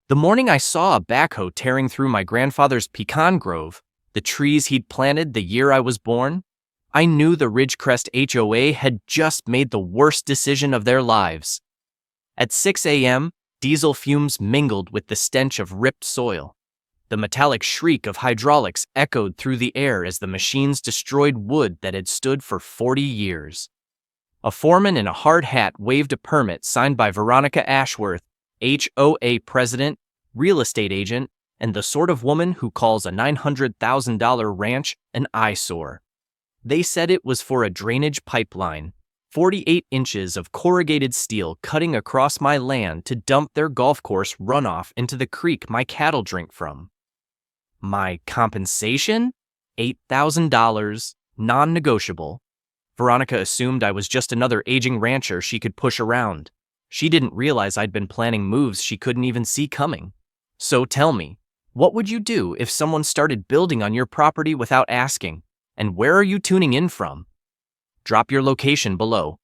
The morning I saw a backhoe tearing through my grandfather's pecan grove, the trees he'd planted the year I was born, I knew the Ridgecrest HOA had just made the worst decision of their lives. At 6 a.m., diesel fumes mingled with the stench of ripped soil. The metallic shriek of hydraulics echoed through the air as the machines destroyed wood that had stood for 40 years. A foreman in a hard hat waved a permit signed by Veronica Ashworth, HOA president, real estate agent, and the sort of woman who calls a $900,000 ranch an eyesore. They said it was for a drainage pipeline, 48 inches of corrugated steel cutting across my land to dump their golf course runoff into the creek my cattle drink from. My compensation? $8,000, non-negotiable. Veronica assumed I was just another aging rancher she could push around. She didn't realize I'd been planning moves she couldn't even see coming. So tell me, what would you do if someone started building on your property without asking? And where are you tuning in from? Drop your location below.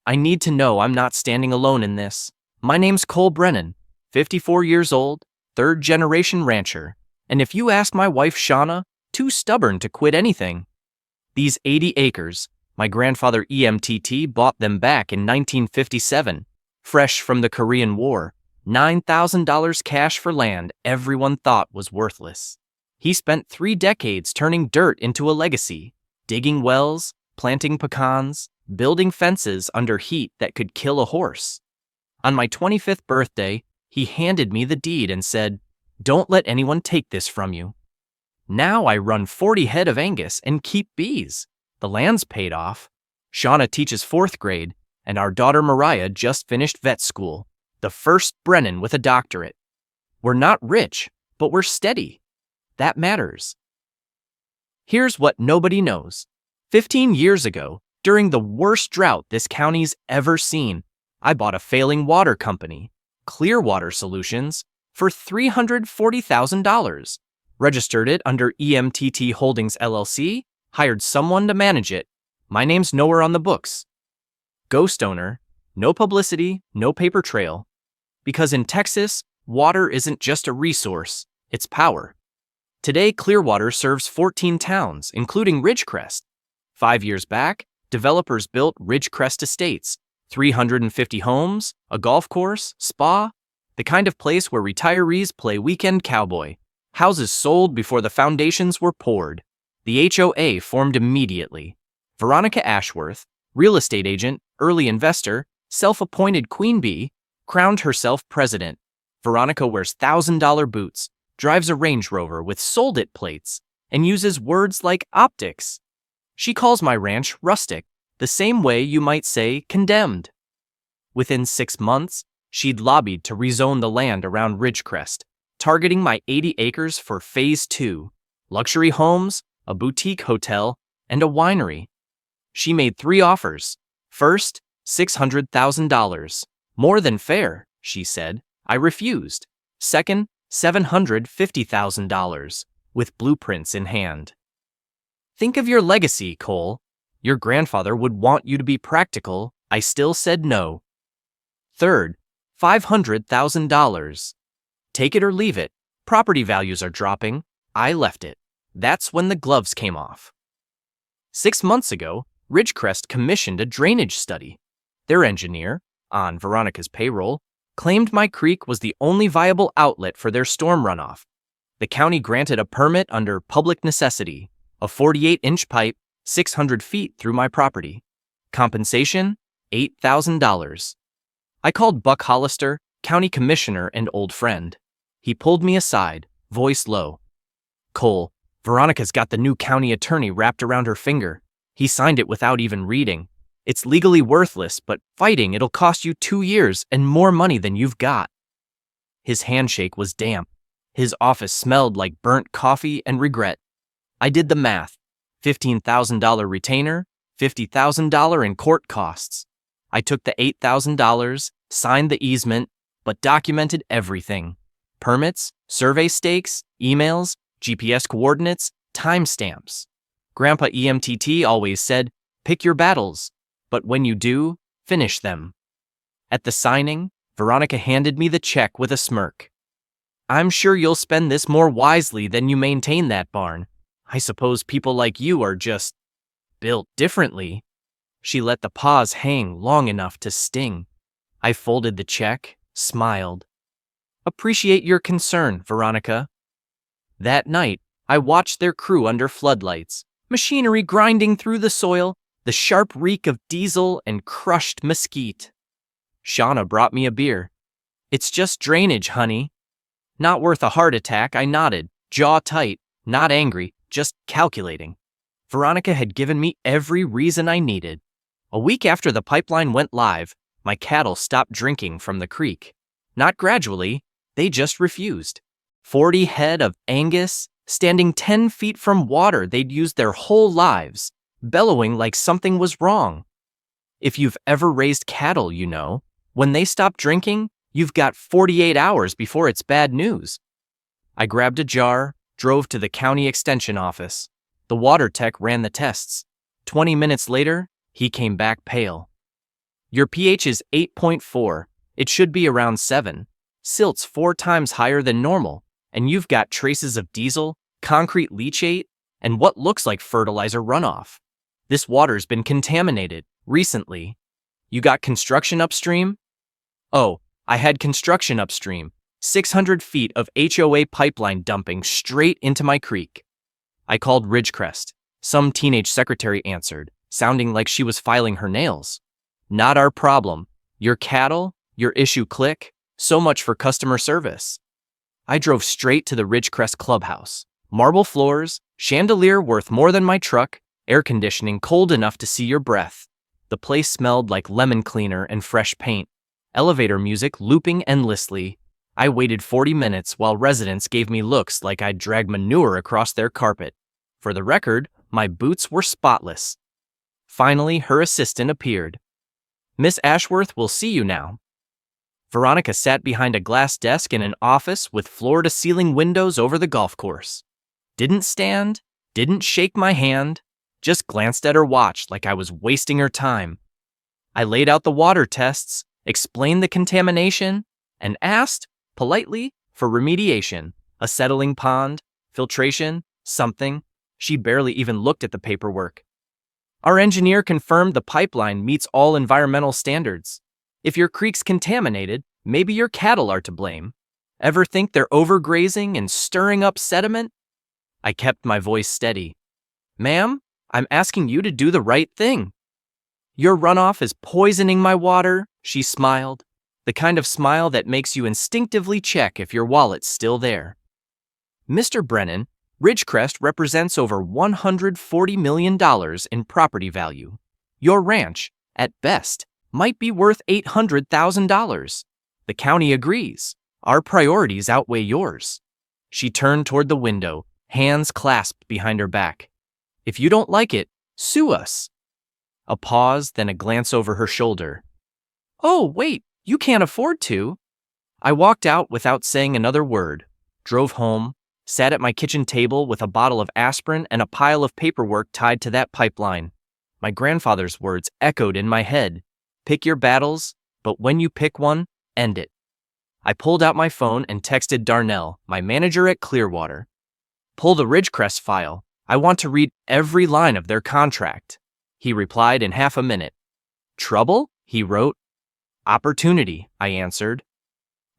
I need to know I'm not standing alone in this. My name's Cole Brennan, 54 years old, third-generation rancher, and if you ask my wife Shauna, too stubborn to quit anything. These 80 acres, my grandfather EMTT bought them back in 1957, fresh from the Korean War, $9,000 cash for land everyone thought was worthless. He spent 3 decades turning dirt into a legacy, digging wells, planting pecans, building fences under heat that could kill a horse. On my 25th birthday, he handed me the deed and said, "Don't let anyone take this from you." Now I run 40 head of Angus and keep bees. The land's paid off. Shauna teaches 4th grade, and our daughter Mariah just finished vet school, the first Brennan with a doctorate. We're not rich, but we're steady. That matters. Here's what nobody knows. 15 years ago, during the worst drought this county's ever seen, I bought a failing water company, Clearwater Solutions, for $340,000, registered it under EMTT Holdings LLC, hired someone to manage it. My name's nowhere on the books. Ghost owner, no publicity, no paper trail. Because in Texas, water isn't just a resource, it's power. Today, Clearwater serves 14 towns, including Ridgecrest. 5 years back, developers built Ridgecrest Estates, 350 homes, a golf course, spa, the kind of place where retirees play weekend cowboy. Houses sold before the foundations were poured. The HOA formed immediately. Veronica Ashworth, real estate agent, early investor, self-appointed queen bee, crowned herself president. Veronica wears $1,000 boots, drives a Range Rover with sold it plates, and uses words like optics. She calls my ranch rustic, the same way you might say condemned. Within 6 months, she'd lobbied to rezone the land around Ridgecrest, targeting my 80 acres for Phase 2, luxury homes, a boutique hotel, and a winery. She made 3 offers. First, $600,000. More than fair, she said. I refused. Second, $750,000, with blueprints in hand. Think of your legacy, Cole. Your grandfather would want you to be practical. I still said no. Third, $500,000. Take it or leave it. Property values are dropping. I left it. That's when the gloves came off. 6 months ago, Ridgecrest commissioned a drainage study. Their engineer, on Veronica's payroll, claimed my creek was the only viable outlet for their storm runoff. The county granted a permit under public necessity, a 48-inch pipe, 600 feet through my property. Compensation, $8,000. I called Buck Hollister, county commissioner and old friend. He pulled me aside, voice low. "Cole, Veronica's got the new county attorney wrapped around her finger. He signed it without even reading. It's legally worthless, but fighting it'll cost you 2 years and more money than you've got." His handshake was damp. His office smelled like burnt coffee and regret. I did the math. $15,000 retainer, $50,000 in court costs. I took the $8,000, signed the easement, but documented everything. Permits, survey stakes, emails, GPS coordinates, timestamps. Grandpa EMTT always said, "Pick your battles, but when you do, finish them." At the signing, Veronica handed me the check with a smirk. I'm sure you'll spend this more wisely than you maintain that barn. I suppose people like you are just built differently." She let the pause hang long enough to sting. I folded the check, smiled. "Appreciate your concern, Veronica." That night, I watched their crew under floodlights, machinery grinding through the soil, the sharp reek of diesel and crushed mesquite. Shauna brought me a beer. "It's just drainage, honey." "Not worth a heart attack," I nodded, jaw tight, not angry, just calculating. Veronica had given me every reason I needed. A week after the pipeline went live, my cattle stopped drinking from the creek. Not gradually, they just refused. 40 head of Angus, standing 10 feet from water they'd used their whole lives, bellowing like something was wrong. If you've ever raised cattle, you know, when they stop drinking, you've got 48 hours before it's bad news. I grabbed a jar, drove to the county extension office. The water tech ran the tests. 20 minutes later, he came back pale. "Your pH is 8.4. It should be around 7. Silt's 4 times higher than normal, and you've got traces of diesel, concrete leachate, and what looks like fertilizer runoff. This water's been contaminated recently. You got construction upstream?" "Oh, I had construction upstream. 600 feet of HOA pipeline dumping straight into my creek." I called Ridgecrest. Some teenage secretary answered, sounding like she was filing her nails. "Not our problem. Your cattle, your issue click. So much for customer service." I drove straight to the Ridgecrest clubhouse. Marble floors, chandelier worth more than my truck, air conditioning cold enough to see your breath. The place smelled like lemon cleaner and fresh paint. Elevator music looping endlessly. I waited 40 minutes while residents gave me looks like I'd dragged manure across their carpet. For the record, my boots were spotless. Finally, her assistant appeared. "Miss Ashworth will see you now." Veronica sat behind a glass desk in an office with floor-to-ceiling windows over the golf course. Didn't stand, didn't shake my hand, just glanced at her watch like I was wasting her time. I laid out the water tests, explained the contamination, and asked, politely, for remediation, a settling pond, filtration, something. She barely even looked at the paperwork. "Our engineer confirmed the pipeline meets all environmental standards. If your creek's contaminated, maybe your cattle are to blame. Ever think they're overgrazing and stirring up sediment?" I kept my voice steady. "Ma'am, I'm asking you to do the right thing." "Your runoff is poisoning my water," she smiled, the kind of smile that makes you instinctively check if your wallet's still there. "Mr. Brennan, Ridgecrest represents over $140 million in property value. Your ranch, at best, might be worth $800,000. The county agrees. Our priorities outweigh yours." She turned toward the window, hands clasped behind her back. "If you don't like it, sue us." A pause, then a glance over her shoulder. "Oh, wait, you can't afford to." I walked out without saying another word, drove home, sat at my kitchen table with a bottle of aspirin and a pile of paperwork tied to that pipeline. My grandfather's words echoed in my head. Pick your battles, but when you pick one, end it. I pulled out my phone and texted Darnell, my manager at Clearwater. "Pull the Ridgecrest file. I want to read every line of their contract." He replied in half a minute. "Trouble?" he wrote. "Opportunity," I answered.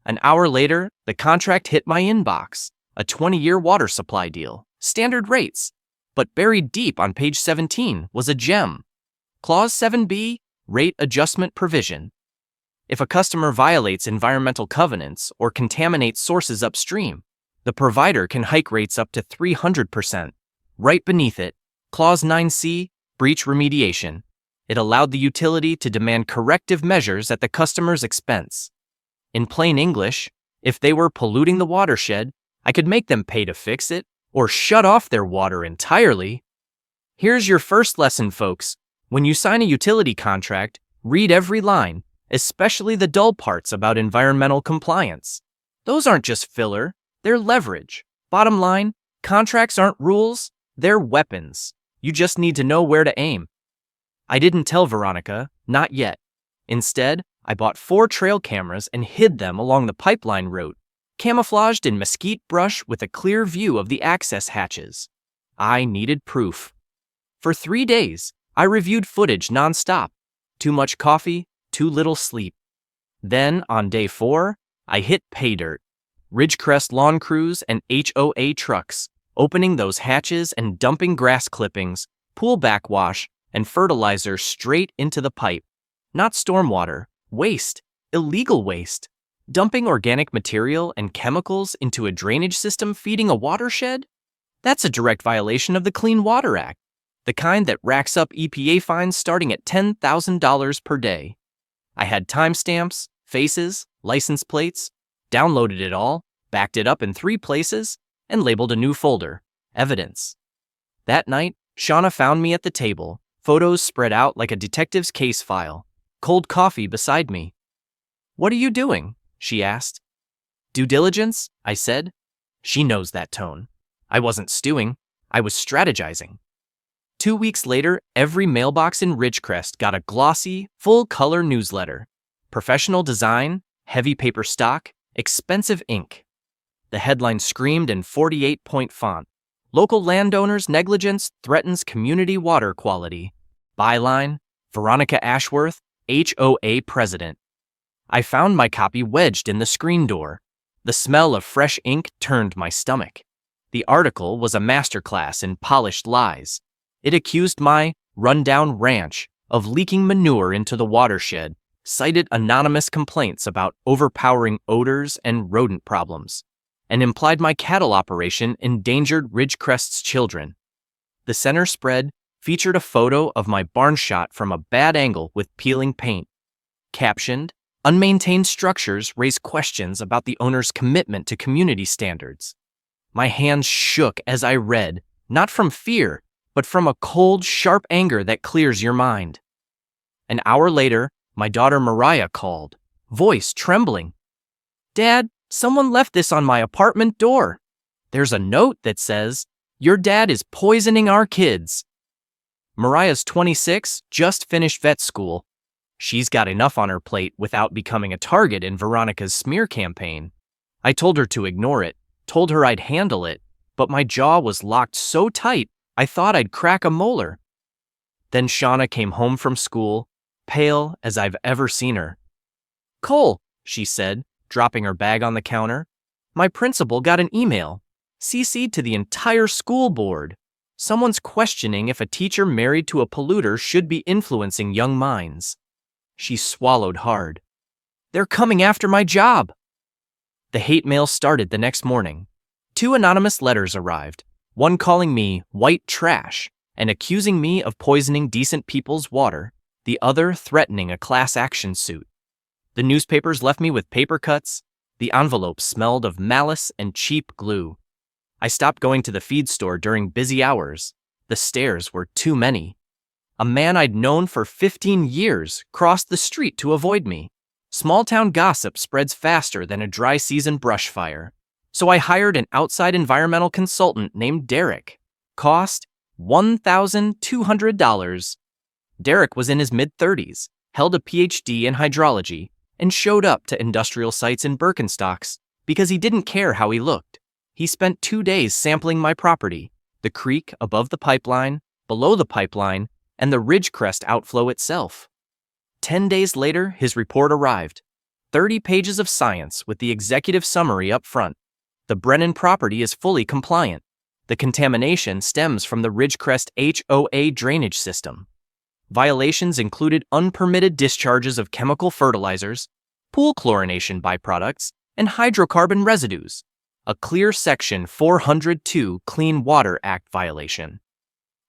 An hour later, the contract hit my inbox. A 20-year water supply deal, standard rates. But buried deep on page 17 was a gem. Clause 7B, rate adjustment provision. If a customer violates environmental covenants or contaminates sources upstream, the provider can hike rates up to 300%. Right beneath it, Clause 9C, breach remediation. It allowed the utility to demand corrective measures at the customer's expense. In plain English, if they were polluting the watershed, I could make them pay to fix it or shut off their water entirely. Here's your first lesson, folks. When you sign a utility contract, read every line, especially the dull parts about environmental compliance. Those aren't just filler, they're leverage. Bottom line, contracts aren't rules, they're weapons. You just need to know where to aim. I didn't tell Veronica, not yet. Instead, I bought 4 trail cameras and hid them along the pipeline route. camouflaged in mesquite brush with a clear view of the access hatches. I needed proof. For 3 days, I reviewed footage nonstop. Too much coffee, too little sleep. Then, on day 4, I hit pay dirt. Ridgecrest lawn crews and HOA trucks, opening those hatches and dumping grass clippings, pool backwash, and fertilizer straight into the pipe. Not stormwater, waste, illegal waste. Dumping organic material and chemicals into a drainage system feeding a watershed? That's a direct violation of the Clean Water Act, the kind that racks up EPA fines starting at $10,000 per day. I had timestamps, faces, license plates, downloaded it all, backed it up in 3 places, and labeled a new folder, Evidence. That night, Shauna found me at the table, photos spread out like a detective's case file, cold coffee beside me. "What are you doing?" she asked. "Due diligence," I said. She knows that tone. I wasn't stewing, I was strategizing. 2 weeks later, every mailbox in Ridgecrest got a glossy, full-color newsletter. Professional design, heavy paper stock, expensive ink. The headline screamed in 48-point font. Local landowners' negligence threatens community water quality. Byline, Veronica Ashworth, HOA president. I found my copy wedged in the screen door. The smell of fresh ink turned my stomach. The article was a masterclass in polished lies. It accused my rundown ranch of leaking manure into the watershed, cited anonymous complaints about overpowering odors and rodent problems, and implied my cattle operation endangered Ridgecrest's children. The center spread featured a photo of my barn shot from a bad angle with peeling paint. Captioned, "Unmaintained structures raise questions about the owner's commitment to community standards." My hands shook as I read, not from fear, but from a cold, sharp anger that clears your mind. An hour later, my daughter Mariah called, voice trembling. "Dad, someone left this on my apartment door. There's a note that says, 'Your dad is poisoning our kids.'" Mariah's 26, just finished vet school. She's got enough on her plate without becoming a target in Veronica's smear campaign. I told her to ignore it, told her I'd handle it, but my jaw was locked so tight I thought I'd crack a molar. Then Shauna came home from school, pale as I've ever seen her. "Cole," she said, dropping her bag on the counter, "my principal got an email, CC'd to the entire school board. Someone's questioning if a teacher married to a polluter should be influencing young minds." She swallowed hard. "They're coming after my job." The hate mail started the next morning. 2 anonymous letters arrived, one calling me white trash and accusing me of poisoning decent people's water, the other threatening a class action suit. The newspapers left me with paper cuts. The envelopes smelled of malice and cheap glue. I stopped going to the feed store during busy hours. The stairs were too many. A man I'd known for 15 years crossed the street to avoid me. Small-town gossip spreads faster than a dry-season brush fire. So I hired an outside environmental consultant named Derek. Cost $1,200. Derek was in his mid-30s, held a PhD in hydrology, and showed up to industrial sites in Birkenstocks because he didn't care how he looked. He spent 2 days sampling my property, the creek above the pipeline, below the pipeline, and the Ridgecrest outflow itself. 10 days later, his report arrived. 30 pages of science with the executive summary up front. The Brennan property is fully compliant. The contamination stems from the Ridgecrest HOA drainage system. Violations included unpermitted discharges of chemical fertilizers, pool chlorination byproducts, and hydrocarbon residues. A clear Section 402 Clean Water Act violation.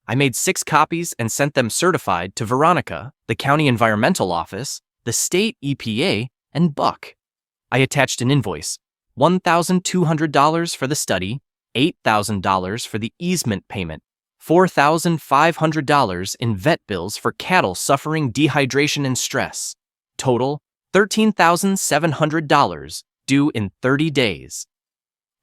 I made 6 copies and sent them certified to Veronica, the county environmental office, the state EPA, and Buck. I attached an invoice, $1,200 for the study, $8,000 for the easement payment, $4,500 in vet bills for cattle suffering dehydration and stress. Total, $13,700, due in 30 days.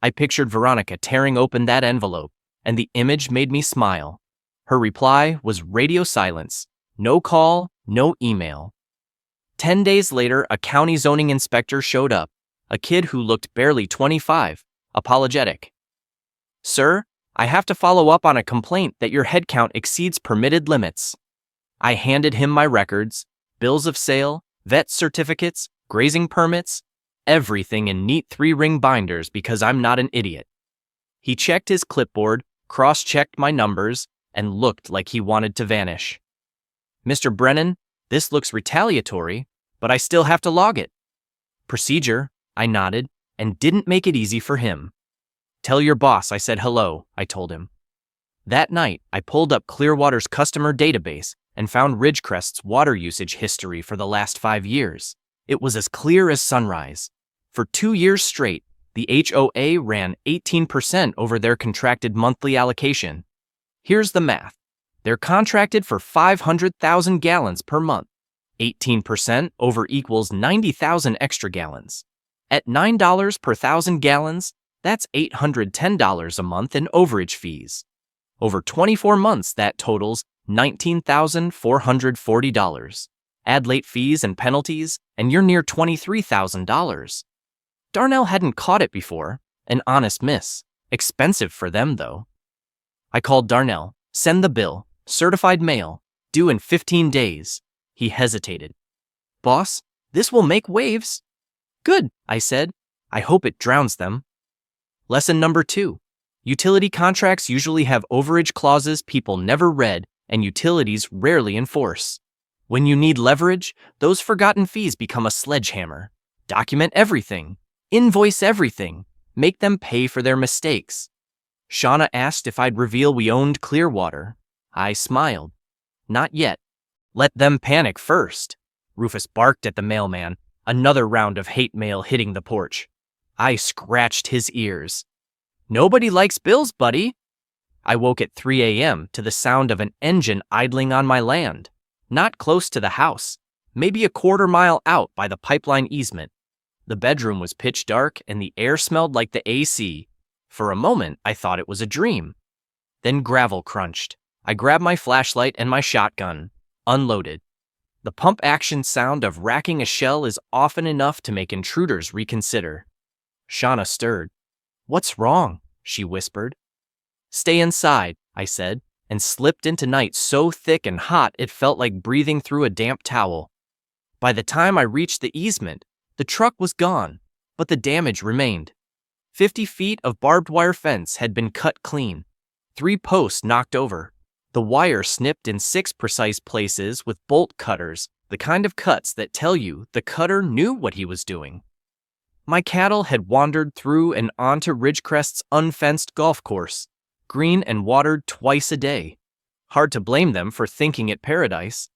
I pictured Veronica tearing open that envelope, and the image made me smile. Her reply was radio silence, no call, no email. 10 days later, a county zoning inspector showed up, a kid who looked barely 25, apologetic. "Sir, I have to follow up on a complaint that your head count exceeds permitted limits." I handed him my records, bills of sale, vet certificates, grazing permits, everything in neat 3-ring binders because I'm not an idiot. He checked his clipboard, cross-checked my numbers, and looked like he wanted to vanish. "Mr. Brennan, this looks retaliatory, but I still have to log it." "Procedure," I nodded, and didn't make it easy for him. "Tell your boss I said hello," I told him. That night, I pulled up Clearwater's customer database and found Ridgecrest's water usage history for the last 5 years. It was as clear as sunrise. For 2 years straight, the HOA ran 18% over their contracted monthly allocation. Here's the math. They're contracted for 500,000 gallons per month. 18% over equals 90,000 extra gallons. At $9 per 1,000 gallons, that's $810 a month in overage fees. Over 24 months, that totals $19,440. Add late fees and penalties, and you're near $23,000. Darnell hadn't caught it before. An honest miss. Expensive for them, though. I called Darnell. "Send the bill. Certified mail. Due in 15 days. He hesitated. "Boss, this will make waves." "Good," I said. "I hope it drowns them." Lesson number 2. Utility contracts usually have overage clauses people never read and utilities rarely enforce. When you need leverage, those forgotten fees become a sledgehammer. Document everything. Invoice everything. Make them pay for their mistakes. Shauna asked if I'd reveal we owned Clearwater. I smiled. "Not yet. Let them panic first." Rufus barked at the mailman, another round of hate mail hitting the porch. I scratched his ears. "Nobody likes bills, buddy." I woke at 3 a.m. to the sound of an engine idling on my land. Not close to the house, maybe a quarter-mile out by the pipeline easement. The bedroom was pitch dark and the air smelled like the AC. For a moment, I thought it was a dream. Then gravel crunched. I grabbed my flashlight and my shotgun. Unloaded. The pump-action sound of racking a shell is often enough to make intruders reconsider. Shauna stirred. "What's wrong?" she whispered. "Stay inside," I said, and slipped into night so thick and hot it felt like breathing through a damp towel. By the time I reached the easement, the truck was gone, but the damage remained. 50 feet of barbed wire fence had been cut clean. 3 posts knocked over. The wire snipped in 6 precise places with bolt cutters, the kind of cuts that tell you the cutter knew what he was doing. My cattle had wandered through and onto Ridgecrest's unfenced golf course, green and watered twice a day. Hard to blame them for thinking it paradise.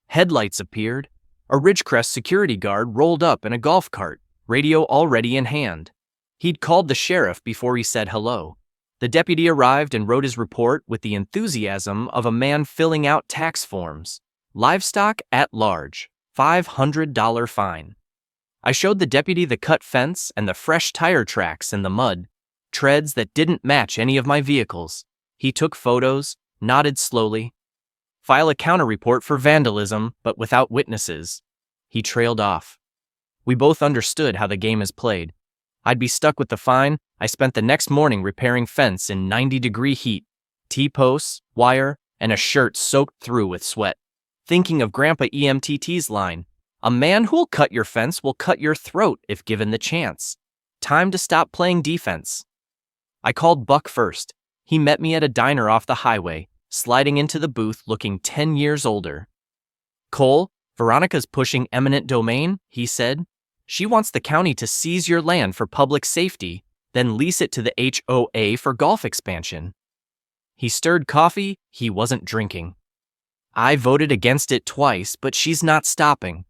Headlights appeared. A Ridgecrest security guard rolled up in a golf cart, radio already in hand. He'd called the sheriff before he said hello. The deputy arrived and wrote his report with the enthusiasm of a man filling out tax forms. Livestock at large, $500 fine. I showed the deputy the cut fence and the fresh tire tracks in the mud, treads that didn't match any of my vehicles. He took photos, nodded slowly. "File a counter report for vandalism, but without witnesses." He trailed off. We both understood how the game is played. I'd be stuck with the fine. I spent the next morning repairing fence in 90-degree heat, T-posts, wire, and a shirt soaked through with sweat. Thinking of Grandpa EMTT's line, "A man who'll cut your fence will cut your throat if given the chance." Time to stop playing defense. I called Buck first. He met me at a diner off the highway, sliding into the booth looking 10 years older. "Cole, Veronica's pushing eminent domain," he said. "She wants the county to seize your land for public safety, then lease it to the HOA for golf expansion." He stirred coffee he wasn't drinking. "I voted against it twice, but she's not stopping."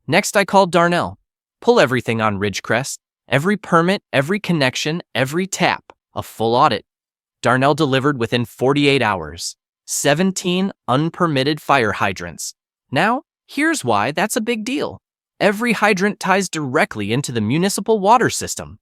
Next I called Darnell. "Pull everything on Ridgecrest. Every permit, every connection, every tap. A full audit." Darnell delivered within 48 hours. 17 unpermitted fire hydrants. Now, here's why that's a big deal. Every hydrant ties directly into the municipal water system.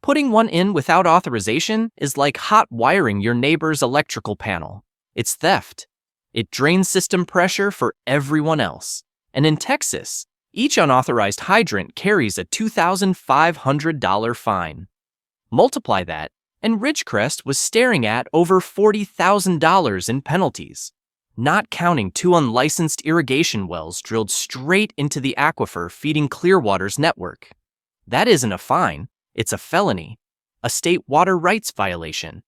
Putting one in without authorization is like hot wiring your neighbor's electrical panel. It's theft. It drains system pressure for everyone else. And in Texas, Each unauthorized hydrant carries a $2,500 fine. Multiply that, and Ridgecrest was staring at over $40,000 in penalties, not counting 2 unlicensed irrigation wells drilled straight into the aquifer feeding Clearwater's network. That isn't a fine, it's a felony, a state water rights violation.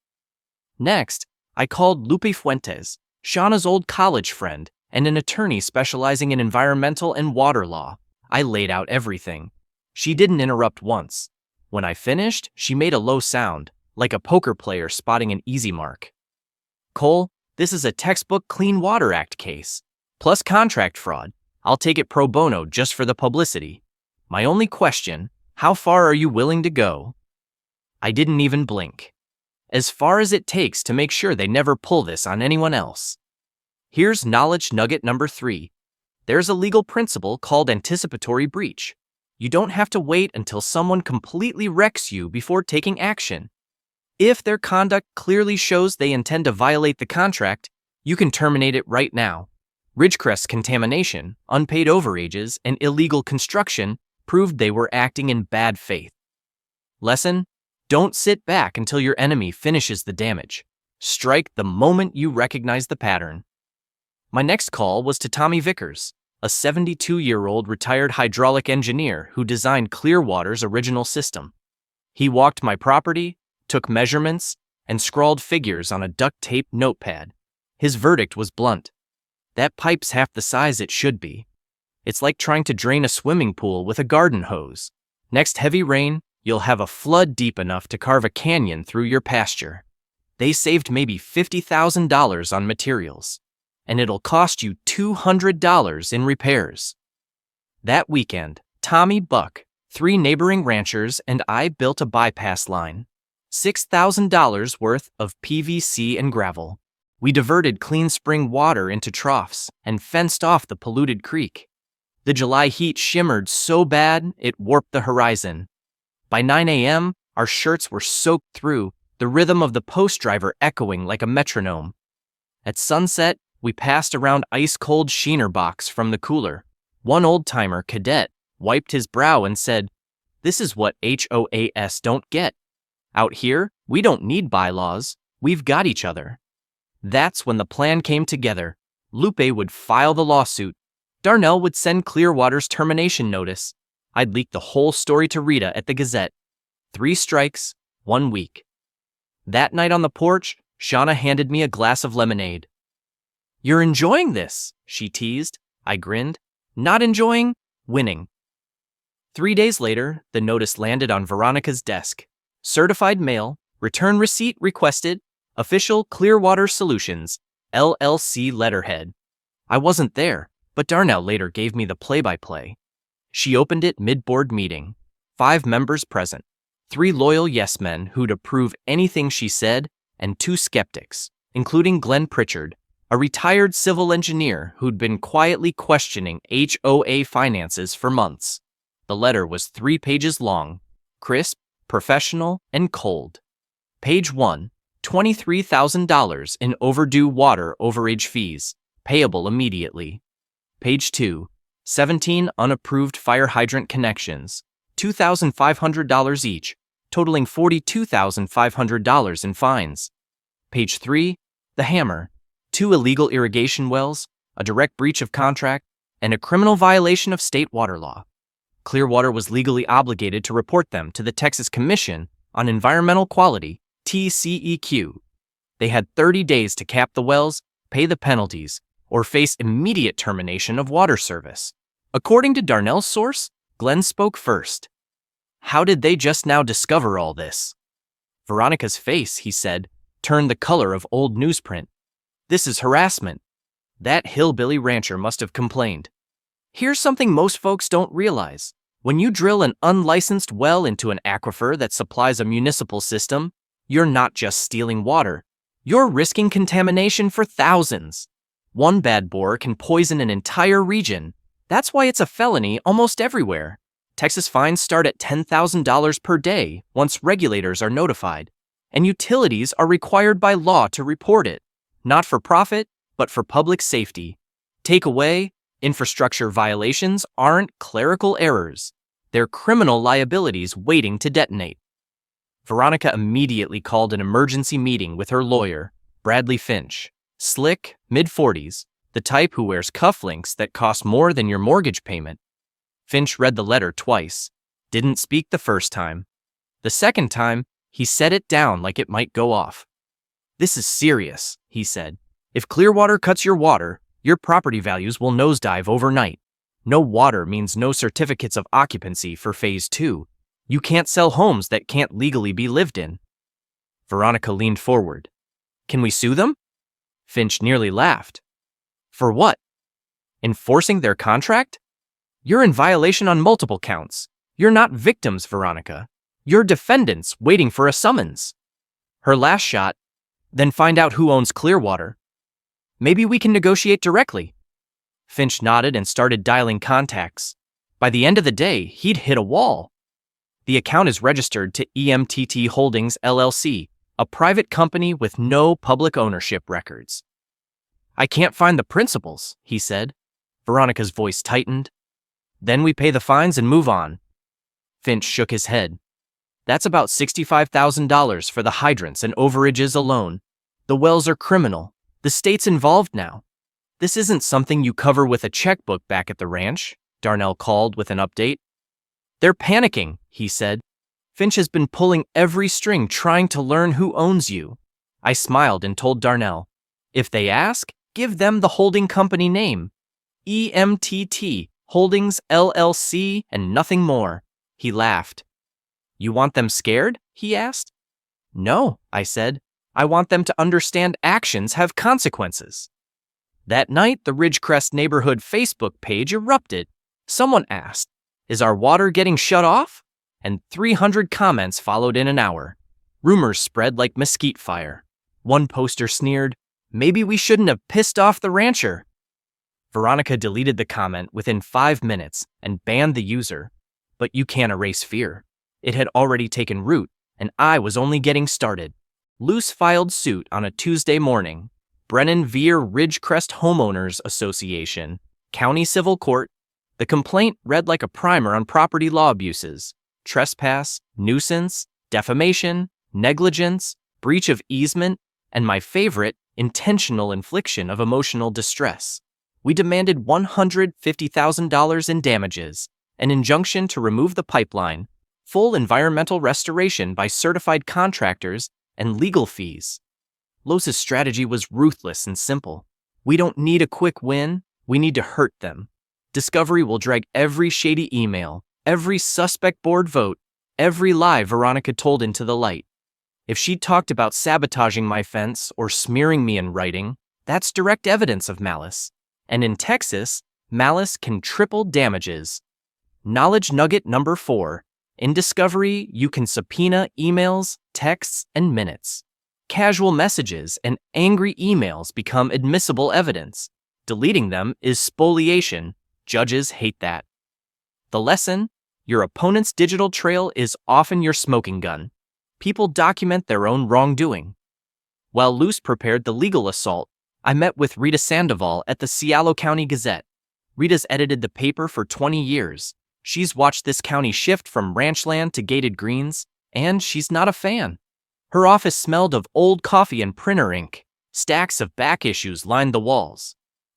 Next, I called Lupe Fuentes, Shauna's old college friend, and an attorney specializing in environmental and water law. I laid out everything. She didn't interrupt once. When I finished, she made a low sound, like a poker player spotting an easy mark. Cole, this is a textbook Clean Water Act case, plus contract fraud. I'll take it pro bono just for the publicity. My only question, how far are you willing to go? I didn't even blink. As far as it takes to make sure they never pull this on anyone else. Here's knowledge nugget number 3. There's a legal principle called anticipatory breach. You don't have to wait until someone completely wrecks you before taking action. If their conduct clearly shows they intend to violate the contract, you can terminate it right now. Ridgecrest's contamination, unpaid overages, and illegal construction proved they were acting in bad faith. Lesson: don't sit back until your enemy finishes the damage. Strike the moment you recognize the pattern. My next call was to Tommy Vickers, a 72-year-old retired hydraulic engineer who designed Clearwater's original system. He walked my property, took measurements, and scrawled figures on a duct-tape notepad. His verdict was blunt. That pipe's half the size it should be. It's like trying to drain a swimming pool with a garden hose. Next heavy rain, you'll have a flood deep enough to carve a canyon through your pasture. They saved maybe $50,000 on materials, and it'll cost you $200 in repairs. That weekend, Tommy, Buck, 3 neighboring ranchers, and I built a bypass line. $6,000 worth of PVC and gravel. We diverted clean spring water into troughs and fenced off the polluted creek. The July heat shimmered so bad it warped the horizon. By 9 a.m., our shirts were soaked through, the rhythm of the post driver echoing like a metronome. At sunset, we passed around ice-cold Sheener box from the cooler. One old-timer cadet wiped his brow and said, "This is what HOAS don't get. Out here, we don't need bylaws, we've got each other." That's when the plan came together. Lupe would file the lawsuit. Darnell would send Clearwater's termination notice. I'd leak the whole story to Rita at the Gazette. 3 strikes, 1 week. That night on the porch, Shauna handed me a glass of lemonade. "You're enjoying this," she teased. I grinned. "Not enjoying, winning." 3 days later, the notice landed on Veronica's desk. Certified mail, return receipt requested, official Clearwater Solutions, LLC letterhead. I wasn't there, but Darnell later gave me the play-by-play. She opened it mid-board meeting. 5 members present. 3 loyal yes-men who'd approve anything she said, and 2 skeptics, including Glenn Pritchard, a retired civil engineer who'd been quietly questioning HOA finances for months. The letter was 3 pages long, crisp, professional, and cold. Page 1, $23,000 in overdue water overage fees, payable immediately. Page 2, 17 unapproved fire hydrant connections, $2,500 each, totaling $42,500 in fines. Page 3, the hammer, 2 illegal irrigation wells, a direct breach of contract, and a criminal violation of state water law. Clearwater was legally obligated to report them to the Texas Commission on Environmental Quality, TCEQ. They had 30 days to cap the wells, pay the penalties, or face immediate termination of water service. According to Darnell's source, Glenn spoke first. How did they just now discover all this? Veronica's face, he said, turned the color of old newsprint. This is harassment. That hillbilly rancher must have complained. Here's something most folks don't realize. When you drill an unlicensed well into an aquifer that supplies a municipal system, you're not just stealing water. You're risking contamination for thousands. One bad bore can poison an entire region. That's why it's a felony almost everywhere. Texas fines start at $10,000 per day once regulators are notified, and utilities are required by law to report it, not for profit, but for public safety. Take away, Infrastructure violations aren't clerical errors. They're criminal liabilities waiting to detonate. Veronica immediately called an emergency meeting with her lawyer, Bradley Finch. Slick, mid-40s, the type who wears cufflinks that cost more than your mortgage payment. Finch read the letter twice, didn't speak the first time. The second time, he set it down like it might go off. "This is serious," he said. "If Clearwater cuts your water, your property values will nosedive overnight. No water means no certificates of occupancy for Phase 2. You can't sell homes that can't legally be lived in." Veronica leaned forward. "Can we sue them?" Finch nearly laughed. "For what? Enforcing their contract? You're in violation on multiple counts. You're not victims, Veronica. You're defendants waiting for a summons." Her last shot, "Then find out who owns Clearwater. Maybe we can negotiate directly." Finch nodded and started dialing contacts. By the end of the day, he'd hit a wall. The account is registered to EMTT Holdings LLC, a private company with no public ownership records. "I can't find the principals," he said. Veronica's voice tightened. "Then we pay the fines and move on." Finch shook his head. "That's about $65,000 for the hydrants and overages alone. The wells are criminal. The state's involved now." "This isn't something you cover with a checkbook back at the ranch," Darnell called with an update. "They're panicking," he said. "Finch has been pulling every string trying to learn who owns you." I smiled and told Darnell, "If they ask, give them the holding company name. EMTT Holdings LLC and nothing more." He laughed. "You want them scared?" he asked. "No," I said. "I want them to understand actions have consequences." That night, the Ridgecrest neighborhood Facebook page erupted. Someone asked, "Is our water getting shut off?" And 300 comments followed in an hour. Rumors spread like mesquite fire. One poster sneered, "Maybe we shouldn't have pissed off the rancher." Veronica deleted the comment within 5 minutes and banned the user. But you can't erase fear. It had already taken root, and I was only getting started. Luce filed suit on a Tuesday morning. Brennan Veer Ridgecrest Homeowners Association, County Civil Court. The complaint read like a primer on property law abuses: trespass, nuisance, defamation, negligence, breach of easement, and my favorite, intentional infliction of emotional distress. We demanded $150,000 in damages, an injunction to remove the pipeline, full environmental restoration by certified contractors, and legal fees. Luce's strategy was ruthless and simple. We don't need a quick win, we need to hurt them. Discovery will drag every shady email, every suspect board vote, every lie Veronica told into the light. If she talked about sabotaging my fence or smearing me in writing, that's direct evidence of malice. And in Texas, malice can triple damages. Knowledge nugget number 4. In Discovery, you can subpoena emails, texts, and minutes. Casual messages and angry emails become admissible evidence. Deleting them is spoliation. Judges hate that. The lesson: your opponent's digital trail is often your smoking gun. People document their own wrongdoing. While Luce prepared the legal assault, I met with Rita Sandoval at the Cialo County Gazette. Rita's edited the paper for 20 years. She's watched this county shift from ranchland to gated greens, and she's not a fan. Her office smelled of old coffee and printer ink. Stacks of back issues lined the walls.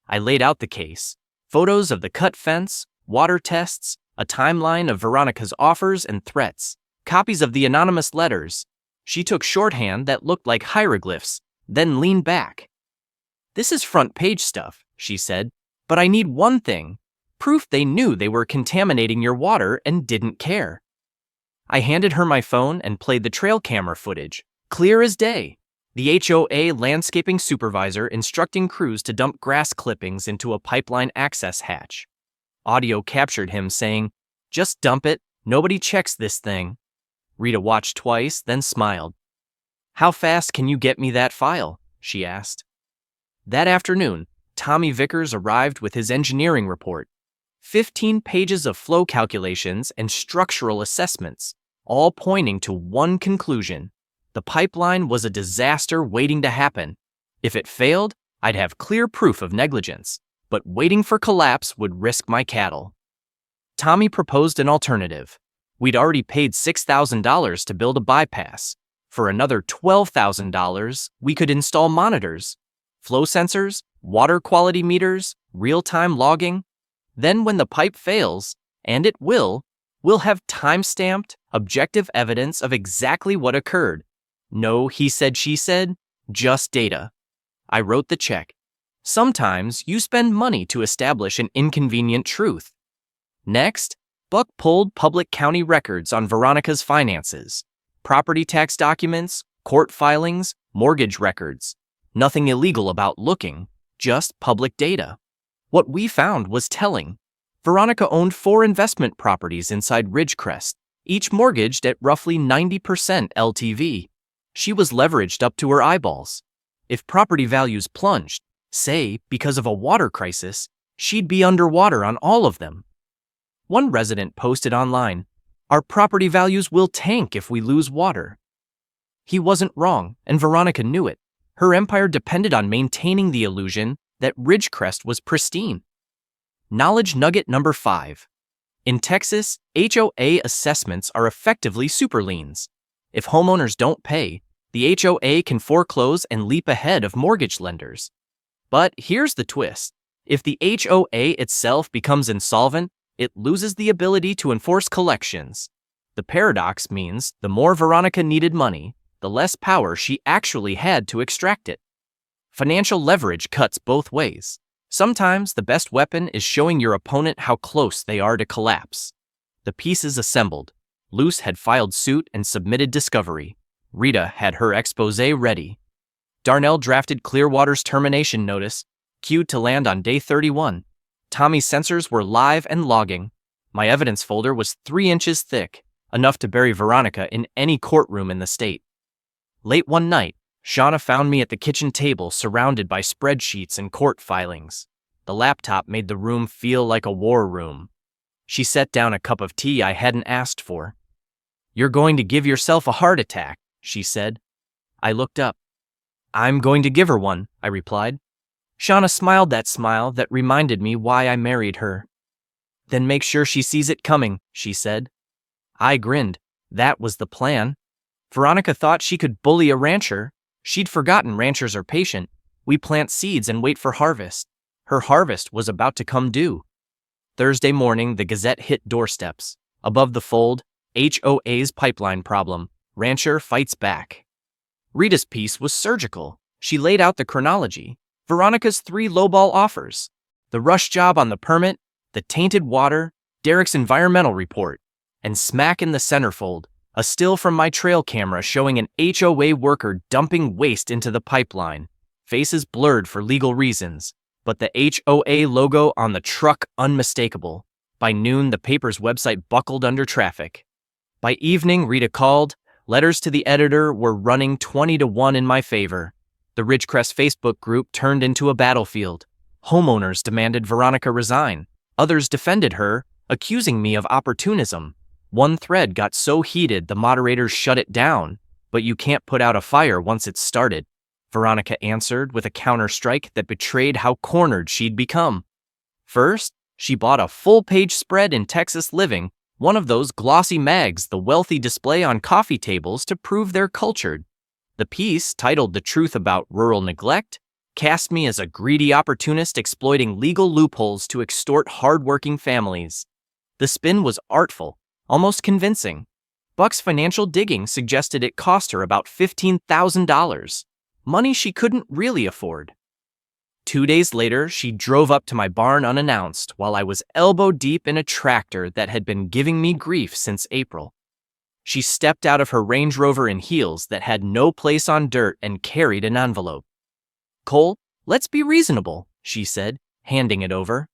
I laid out the case. Photos of the cut fence, water tests, a timeline of Veronica's offers and threats, copies of the anonymous letters. She took shorthand that looked like hieroglyphs, then leaned back. "This is front page stuff," she said, "but I need one thing. Proof they knew they were contaminating your water and didn't care." I handed her my phone and played the trail camera footage, clear as day. The HOA landscaping supervisor instructing crews to dump grass clippings into a pipeline access hatch. Audio captured him saying, "Just dump it, nobody checks this thing." Rita watched twice, then smiled. "How fast can you get me that file?" she asked. That afternoon, Tommy Vickers arrived with his engineering report. 15 pages of flow calculations and structural assessments, all pointing to one conclusion. The pipeline was a disaster waiting to happen. If it failed, I'd have clear proof of negligence. but waiting for collapse would risk my cattle. Tommy proposed an alternative. We'd already paid $6,000 to build a bypass. For another $12,000, we could install monitors, flow sensors, water quality meters, real-time logging. Then when the pipe fails, and it will, we'll have time-stamped, objective evidence of exactly what occurred. No he said, she said, just data. I wrote the check. Sometimes you spend money to establish an inconvenient truth. Next, Buck pulled public county records on Veronica's finances, property tax documents, court filings, mortgage records. Nothing illegal about looking, just public data. What we found was telling. Veronica owned 4 investment properties inside Ridgecrest, each mortgaged at roughly 90% LTV. She was leveraged up to her eyeballs. If property values plunged, say because of a water crisis, she'd be underwater on all of them. One resident posted online, "Our property values will tank if we lose water." He wasn't wrong, and Veronica knew it. Her empire depended on maintaining the illusion that Ridgecrest was pristine. Knowledge nugget number 5. In Texas, HOA assessments are effectively superliens. If homeowners don't pay, the HOA can foreclose and leap ahead of mortgage lenders. But here's the twist. If the HOA itself becomes insolvent, it loses the ability to enforce collections. The paradox means the more Veronica needed money, the less power she actually had to extract it. Financial leverage cuts both ways. Sometimes the best weapon is showing your opponent how close they are to collapse. The pieces assembled. Luce had filed suit and submitted discovery. Rita had her exposé ready. Darnell drafted Clearwater's termination notice, queued to land on day 31. Tommy's sensors were live and logging. My evidence folder was 3 inches thick, enough to bury Veronica in any courtroom in the state. Late one night, Shauna found me at the kitchen table surrounded by spreadsheets and court filings. The laptop made the room feel like a war room. She set down a cup of tea I hadn't asked for. "You're going to give yourself a heart attack," she said. I looked up. "I'm going to give her one," I replied. Shauna smiled that smile that reminded me why I married her. "Then make sure she sees it coming," she said. I grinned. That was the plan. Veronica thought she could bully a rancher. She'd forgotten ranchers are patient. We plant seeds and wait for harvest. Her harvest was about to come due. Thursday morning, the Gazette hit doorsteps. Above the fold, HOA's pipeline problem. Rancher fights back. Rita's piece was surgical. She laid out the chronology. Veronica's 3 lowball offers. The rush job on the permit, the tainted water, Derek's environmental report. And smack in the centerfold, a still from my trail camera showing an HOA worker dumping waste into the pipeline. Faces blurred for legal reasons, but the HOA logo on the truck unmistakable. By noon, the paper's website buckled under traffic. By evening, Rita called. Letters to the editor were running 20-1 in my favor. The Ridgecrest Facebook group turned into a battlefield. Homeowners demanded Veronica resign. Others defended her, accusing me of opportunism. One thread got so heated the moderators shut it down, but you can't put out a fire once it's started. Veronica answered with a counterstrike that betrayed how cornered she'd become. First, she bought a full-page spread in Texas Living, one of those glossy mags the wealthy display on coffee tables to prove they're cultured. The piece, titled "The Truth About Rural Neglect," cast me as a greedy opportunist exploiting legal loopholes to extort hard-working families. The spin was artful, almost convincing. Buck's financial digging suggested it cost her about $15,000, money she couldn't really afford. 2 days later, she drove up to my barn unannounced while I was elbow-deep in a tractor that had been giving me grief since April. She stepped out of her Range Rover in heels that had no place on dirt and carried an envelope. "Cole, let's be reasonable," she said, handing it over.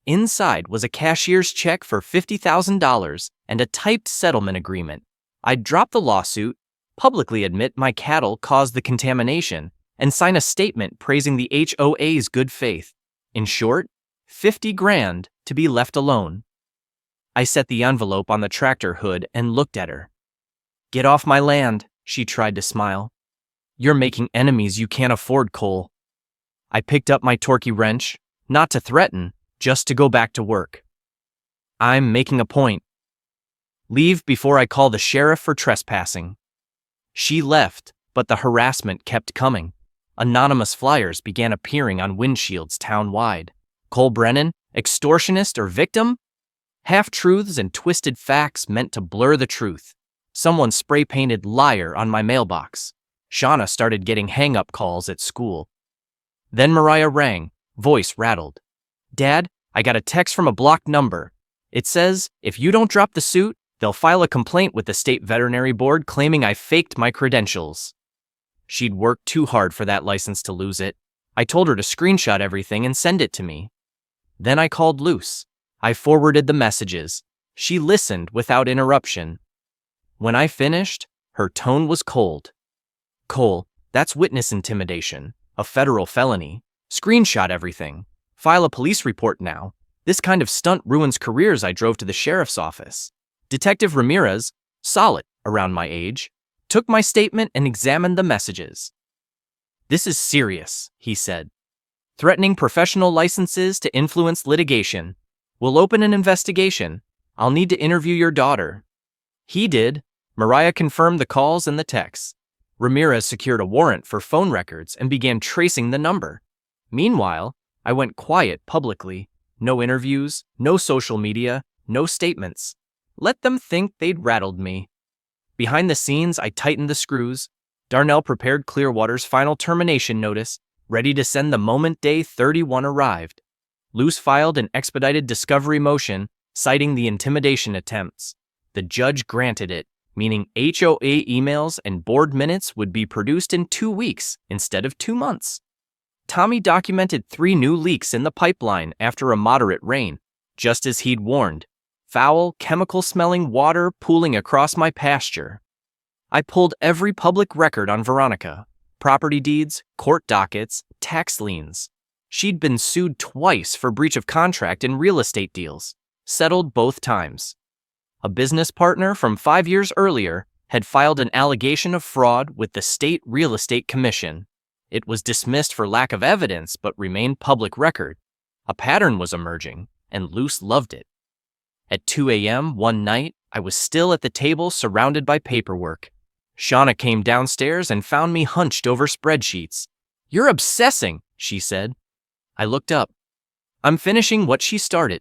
Inside was a cashier's check for $50,000 and a typed settlement agreement. I'd drop the lawsuit, publicly admit my cattle caused the contamination, and sign a statement praising the HOA's good faith. In short, $50,000 to be left alone. I set the envelope on the tractor hood and looked at her. "Get off my land," she tried to smile. "You're making enemies you can't afford, Cole." I picked up my torquey wrench, Not to threaten, just to go back to work. I'm making a point. Leave before I call the sheriff for trespassing. She left, but the harassment kept coming. Anonymous flyers began appearing on windshields town-wide. Cole Brennan, extortionist or victim? Half-truths and twisted facts meant to blur the truth. Someone spray-painted liar on my mailbox. Shauna started getting hang-up calls at school. Then Mariah rang, voice rattled. Dad, I got a text from a blocked number. It says, if you don't drop the suit, they'll file a complaint with the state veterinary board claiming I faked my credentials. She'd worked too hard for that license to lose it. I told her to screenshot everything and send it to me. Then I called Luce. I forwarded the messages. She listened without interruption. When I finished, her tone was cold. Cole, that's witness intimidation, a federal felony. Screenshot everything. File a police report now. This kind of stunt ruins careers. I drove to the sheriff's office. Detective Ramirez, solid, around my age, took my statement and examined the messages. This is serious, he said. Threatening professional licenses to influence litigation. We'll open an investigation. I'll need to interview your daughter. He did. Mariah confirmed the calls and the texts. Ramirez secured a warrant for phone records and began tracing the number. Meanwhile, I went quiet publicly. No interviews, no social media, no statements. Let them think they'd rattled me. Behind the scenes, I tightened the screws. Darnell prepared Clearwater's final termination notice, ready to send the moment day 31 arrived. Luce filed an expedited discovery motion, citing the intimidation attempts. The judge granted it, meaning HOA emails and board minutes would be produced in 2 weeks instead of 2 months. Tommy documented 3 new leaks in the pipeline after a moderate rain, just as he'd warned. Foul, chemical-smelling water pooling across my pasture. I pulled every public record on Veronica. Property deeds, court dockets, tax liens. She'd been sued twice for breach of contract in real estate deals, settled both times. A business partner from 5 years earlier had filed an allegation of fraud with the State Real Estate Commission. It was dismissed for lack of evidence but remained public record. A pattern was emerging, and Luce loved it. At 2 a.m. one night, I was still at the table surrounded by paperwork. Shauna came downstairs and found me hunched over spreadsheets. You're obsessing, she said. I looked up. I'm finishing what she started.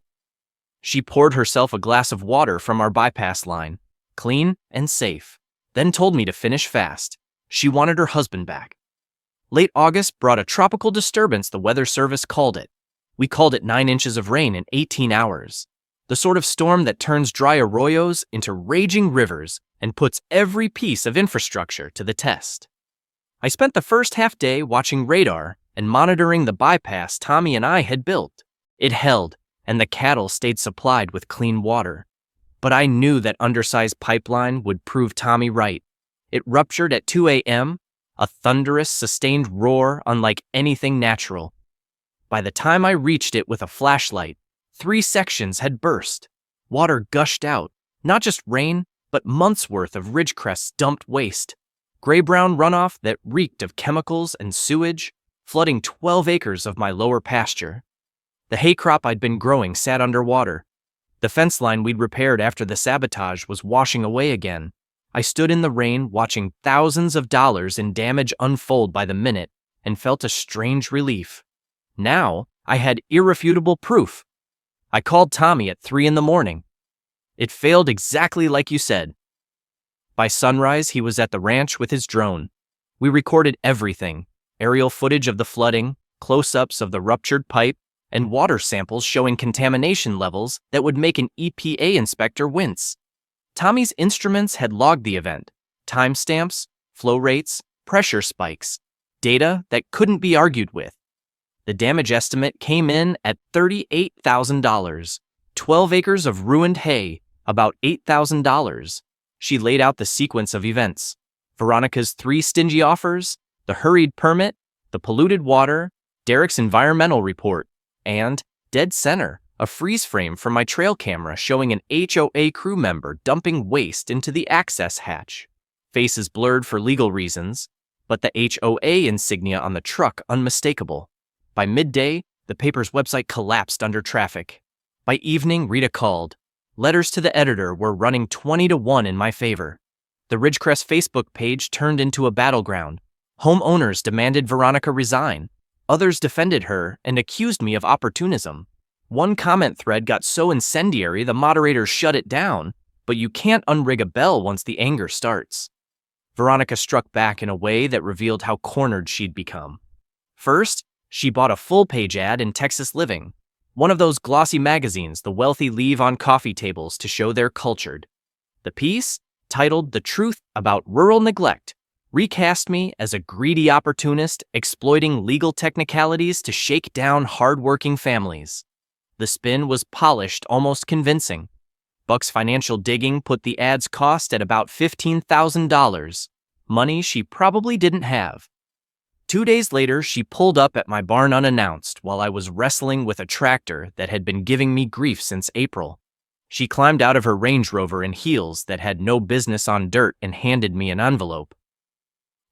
She poured herself a glass of water from our bypass line, clean and safe, then told me to finish fast. She wanted her husband back. Late August brought a tropical disturbance, the Weather Service called it. We called it 9 inches of rain in 18 hours. The sort of storm that turns dry arroyos into raging rivers and puts every piece of infrastructure to the test. I spent the first half day watching radar and monitoring the bypass Tommy and I had built. It held, and the cattle stayed supplied with clean water. But I knew that undersized pipeline would prove Tommy right. It ruptured at 2 a.m., a thunderous, sustained roar unlike anything natural. By the time I reached it with a flashlight, 3 sections had burst. Water gushed out, not just rain, but months' worth of Ridgecrest's dumped waste. Gray-brown runoff that reeked of chemicals and sewage, flooding 12 acres of my lower pasture. The hay crop I'd been growing sat underwater. The fence line we'd repaired after the sabotage was washing away again. I stood in the rain watching thousands of dollars in damage unfold by the minute and felt a strange relief. Now, I had irrefutable proof. I called Tommy at 3 a.m. It failed exactly like you said. By sunrise, he was at the ranch with his drone. We recorded everything: aerial footage of the flooding, close-ups of the ruptured pipe, and water samples showing contamination levels that would make an EPA inspector wince. Tommy's instruments had logged the event: timestamps, flow rates, pressure spikes, data that couldn't be argued with. The damage estimate came in at $38,000. 12 acres of ruined hay, about $8,000. She laid out the sequence of events: Veronica's 3 stingy offers, the hurried permit, the polluted water, Derek's environmental report, and, dead center, a freeze frame from my trail camera showing an HOA crew member dumping waste into the access hatch. Faces blurred for legal reasons, but the HOA insignia on the truck unmistakable. By midday, The paper's website collapsed under traffic. By evening, Rita called. Letters to the editor were running 20-1 in my favor. The Ridgecrest Facebook page turned into a battleground. Homeowners demanded Veronica resign. Others defended her and accused me of opportunism. One comment thread got so incendiary the moderators shut it down, but you can't unrig a bell once the anger starts. Veronica struck back in a way that revealed how cornered she'd become. First, she bought a full-page ad in Texas Living, one of those glossy magazines the wealthy leave on coffee tables to show they're cultured. The piece, titled "The Truth About Rural Neglect," recast me as a greedy opportunist exploiting legal technicalities to shake down hard-working families. The spin was polished, almost convincing. Buck's financial digging put the ad's cost at about $15,000, money she probably didn't have. 2 days later, she pulled up at my barn unannounced while I was wrestling with a tractor that had been giving me grief since April. She climbed out of her Range Rover in heels that had no business on dirt and handed me an envelope.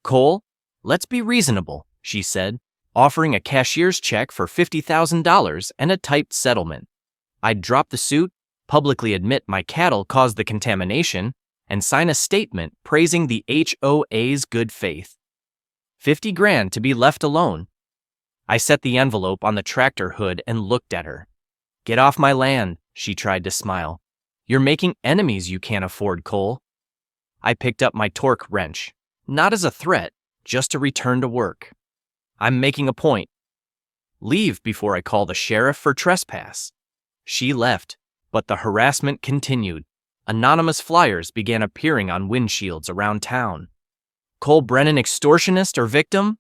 "Cole, let's be reasonable," she said, offering a cashier's check for $50,000 and a typed settlement. I'd drop the suit, publicly admit my cattle caused the contamination, and sign a statement praising the HOA's good faith. $50,000 to be left alone. I set the envelope on the tractor hood and looked at her. "Get off my land," she tried to smile. "You're making enemies you can't afford, Cole." I picked up my torque wrench, not as a threat, just to return to work. "I'm making a point. Leave before I call the sheriff for trespass." She left, but the harassment continued. Anonymous flyers began appearing on windshields around town. "Cole Brennan extortionist or victim?"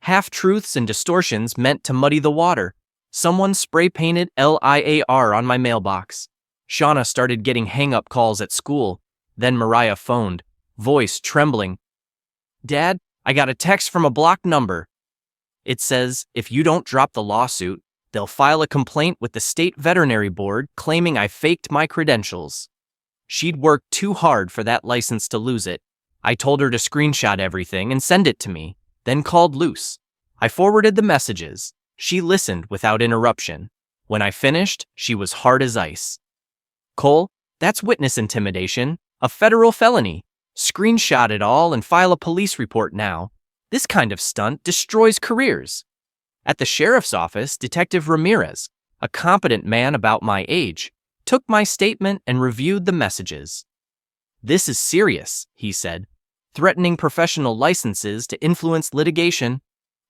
Half-truths and distortions meant to muddy the water. Someone spray-painted LIAR on my mailbox. Shauna started getting hang-up calls at school. Then Mariah phoned, voice trembling. "Dad, I got a text from a blocked number. It says, if you don't drop the lawsuit, they'll file a complaint with the state veterinary board claiming I faked my credentials." She'd worked too hard for that license to lose it. I told her to screenshot everything and send it to me, then called Luce. I forwarded the messages. She listened without interruption. When I finished, she was hard as ice. "Cole, that's witness intimidation, a federal felony. Screenshot it all and file a police report now. This kind of stunt destroys careers." At the sheriff's office, Detective Ramirez, a competent man about my age, took my statement and reviewed the messages. "This is serious," he said, "threatening professional licenses to influence litigation.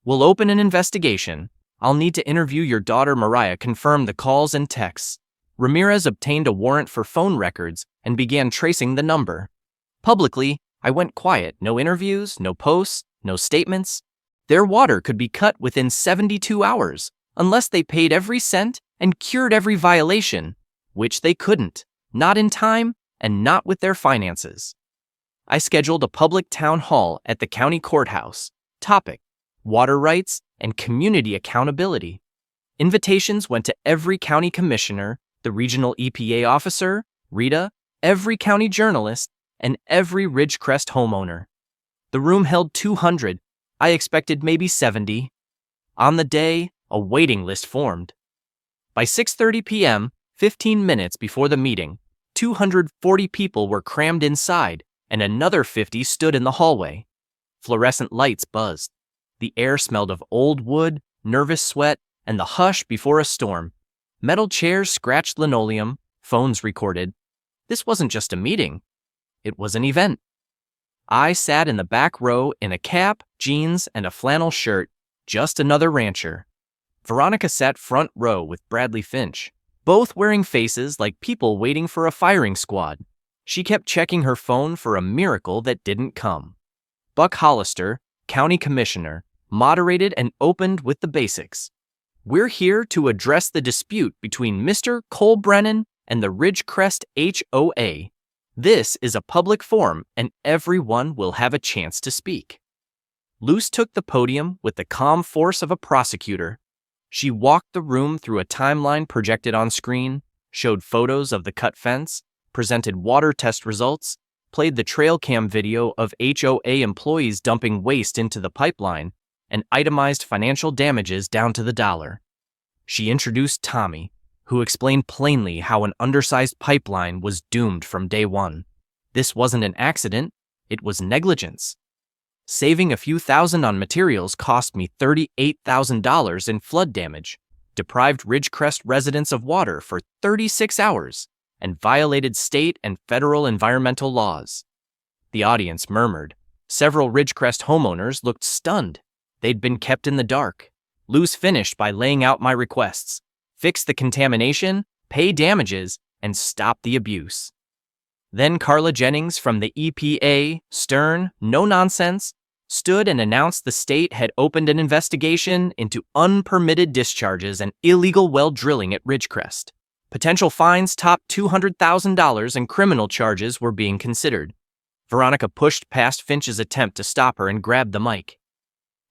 We'll open an investigation. I'll need to interview your daughter Mariah, confirm the calls and texts." Ramirez obtained a warrant for phone records and began tracing the number. Publicly, I went quiet. No interviews, no posts, no statements. Their water could be cut within 72 hours, unless they paid every cent and cured every violation, which they couldn't, not in time and not with their finances. I scheduled a public town hall at the county courthouse. Topic: water rights and community accountability. Invitations went to every county commissioner, the regional EPA officer, Rita, every county journalist, and every Ridgecrest homeowner. The room held 200. I expected maybe 70. On the day, a waiting list formed. By 6:30 p.m., 15 minutes before the meeting, 240 people were crammed inside, and another 50 stood in the hallway. Fluorescent lights buzzed. The air smelled of old wood, nervous sweat, and the hush before a storm. Metal chairs scratched linoleum, phones recorded. This wasn't just a meeting. It was an event. I sat in the back row in a cap, jeans, and a flannel shirt, just another rancher. Veronica sat front row with Bradley Finch, both wearing faces like people waiting for a firing squad. She kept checking her phone for a miracle that didn't come. Buck Hollister, county commissioner, moderated and opened with the basics. "We're here to address the dispute between Mr. Cole Brennan and the Ridgecrest HOA. This is a public forum and everyone will have a chance to speak." Luce took the podium with the calm force of a prosecutor. She walked the room through a timeline projected on screen, showed photos of the cut fence, presented water test results, played the trail cam video of HOA employees dumping waste into the pipeline, and itemized financial damages down to the dollar. She introduced Tommy, who explained plainly how an undersized pipeline was doomed from day one. This wasn't an accident, it was negligence. Saving a few thousand on materials cost me $38,000 in flood damage, deprived Ridgecrest residents of water for 36 hours, and violated state and federal environmental laws. The audience murmured. Several Ridgecrest homeowners looked stunned. They'd been kept in the dark. Luz finished by laying out my requests: fix the contamination, pay damages, and stop the abuse. Then Carla Jennings from the EPA, stern, no nonsense, stood and announced the state had opened an investigation into unpermitted discharges and illegal well drilling at Ridgecrest. Potential fines topped $200,000 and criminal charges were being considered. Veronica pushed past Finch's attempt to stop her and grabbed the mic.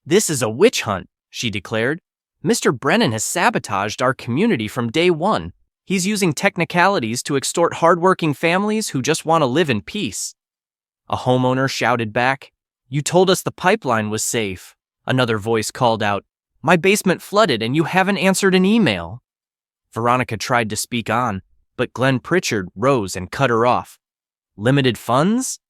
"This is a witch hunt," she declared. "Mr. Brennan has sabotaged our community from day one. He's using technicalities to extort hardworking families who just want to live in peace." A homeowner shouted back, "You told us the pipeline was safe." Another voice called out, "My basement flooded and you haven't answered an email." Veronica tried to speak on, but Glenn Pritchard rose and cut her off. "Limited funds?